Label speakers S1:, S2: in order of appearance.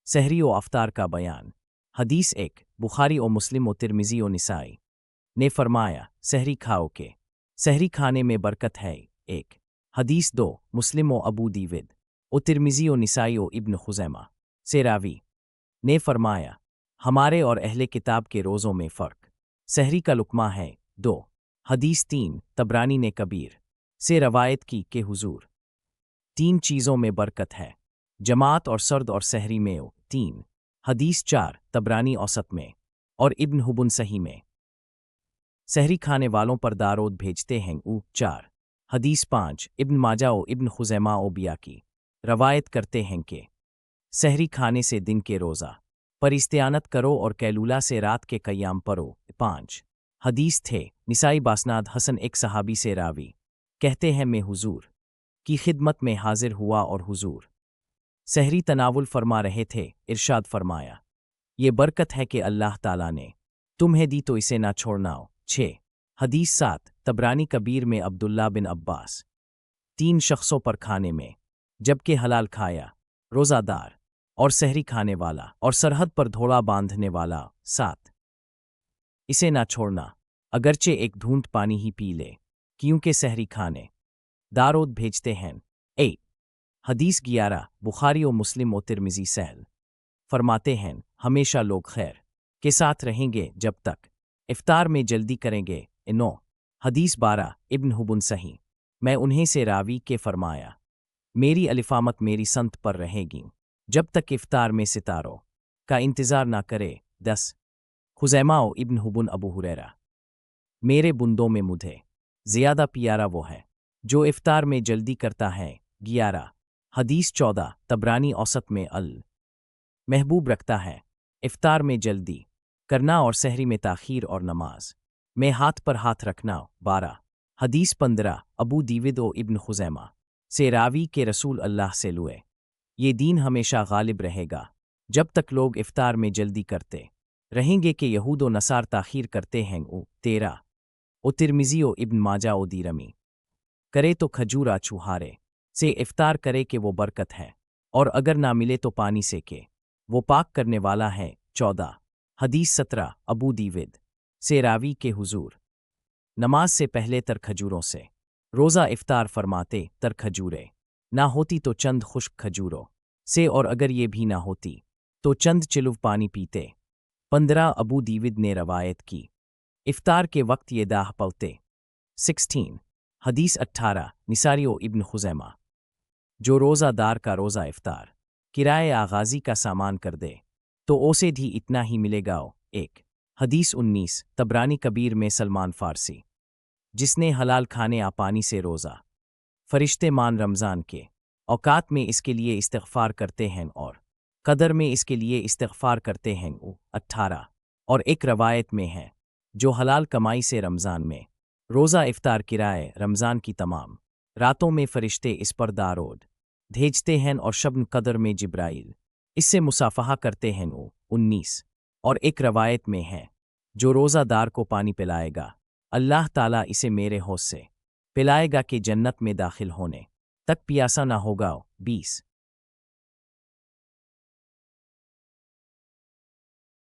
S1: सहरी व अफ्तार का बयान। हदीस 1 बुखारी और मुस्लिम व तिरमिज़ी व निसाई ने फरमाया, सहरी खाओ के सहरी खाने में बरकत है। 1 हदीस 2 मुस्लिम व अबू दीविद व तिरमिज़ी व निसाई व इब्न खुज़ैमा से रावी ने फरमाया, हमारे और अहले किताब के रोज़ों में फ़र्क सहरी का लुक़मा है। 2 हदीस 3 तबरानी ने कबीर से रवायत की कि हुजूर 3 चीज़ों में बरकत है, जमात और सर्द और सहरी में। 3 हदीस 4 तबरानी औसत में और इब्न हुबुन सही में सहरी खाने वालों पर दारोद भेजते हैं। 4 हदीस 5 इब्न माजा और इब्न खुज़ैमा ओ बिया की रवायत करते हैं कि सहरी खाने से दिन के रोज़ा पर इस्तियानत करो और कैलूला से रात के क़याम परो। 5 हदीस थे निसाई बासनाद हसन एक सहाबी से रावी कहते हैं, मैं हुजूर की खिदमत में हाजिर हुआ और हुजूर सहरी तनावुल फरमा रहे थे। इरशाद फरमाया, ये बरकत है कि अल्लाह ताला ने तुम्हें दी तो इसे ना छोड़ना। 6 हदीस 7 तबरानी कबीर में अब्दुल्ला बिन अब्बास 3 शख्सों पर खाने में जबकि हलाल खाया, रोज़ादार और सहरी खाने वाला और सरहद पर धोड़ा बांधने वाला। 7 इसे ना छोड़ना अगरचे एक घूंट पानी ही पी ले, क्योंकि सहरी खाने दारोद भेजते हैं। 8 हदीस 11 बुखारी और मुस्लिम और तिरमिज़ी सहल फरमाते हैं, हमेशा लोग खैर के साथ रहेंगे जब तक इफ्तार में जल्दी करेंगे। 9 हदीस 12 इब्न हुबुन सही मैं उन्हें से रावी के फरमाया, मेरी अलिफामत मेरी संत पर रहेगी जब तक इफ्तार में सितारों का इंतज़ार ना करे। 10 खुज़ैमा और इब्न हुबुन अबू हुरैरा मेरे बुंदों में मुझे ज़्यादा प्यारा वो है जो इफ्तार में जल्दी करता है। 11 हदीस 14 तबरानी औसत में महबूब रखता है इफ्तार में जल्दी करना और सहरी में ताख़ीर और नमाज में हाथ पर हाथ रखना। 12 हदीस 15 अबू दीविद और इब्न खुज़ैमा से रावी के रसूल अल्लाह से लुए, ये दीन हमेशा गालिब रहेगा जब तक लोग इफ्तार में जल्दी करते रहेंगे कि यहूद व नसार ताख़ीर करते हैं। 13 ओ तिरमिज़ी ओ इब्न माजा ओ दीरमी करे तो खजूर आछुहारे से इफ्तार करे कि वो बरकत है, और अगर ना मिले तो पानी से के वो पाक करने वाला है। 14 हदीस 17 अबू दीविद से रावी के हुजूर नमाज से पहले तर खजूरों से रोज़ा इफ्तार फरमाते, तर खजूरें ना होती तो चंद खुश्क खजूरों से, और अगर ये भी ना होती तो चंद चिलुव पानी पीते। 15 अबू दीविद ने रवायत की इफ्तार के वक्त ये दाह पलते। 16 हदीस 18 निसारी ओ इब्न खुज़ैमा जो रोज़ादार का रोज़ा इफ्तार किराए आगाज़ी का सामान कर दे तो ओसे भी इतना ही मिलेगा। 1 हदीस 19 तबरानी कबीर में सलमान फ़ारसी जिसने हलाल खाने पानी से रोज़ा फरिश्ते मान रमज़ान के औकात में इसके लिए इस्तिग़फ़ार करते हैं और कदर में इसके लिए इस्तिग़फ़ार करते हैं। 18 और एक रवायत में है, जो हलाल कमाई से रमज़ान में रोज़ा इफ्तार किराए रमज़ान की तमाम रातों में फरिश्ते इस पर दारोद भेजते हैं और शब्न कदर में जिब्राइल इससे मुसाफ़हा करते हैं। 19 और एक रवायत में है, जो रोज़ादार को पानी पिलाएगा अल्लाह ताला इसे मेरे हौज़ से पिलाएगा कि जन्नत में दाखिल होने तक प्यासा ना होगा। 20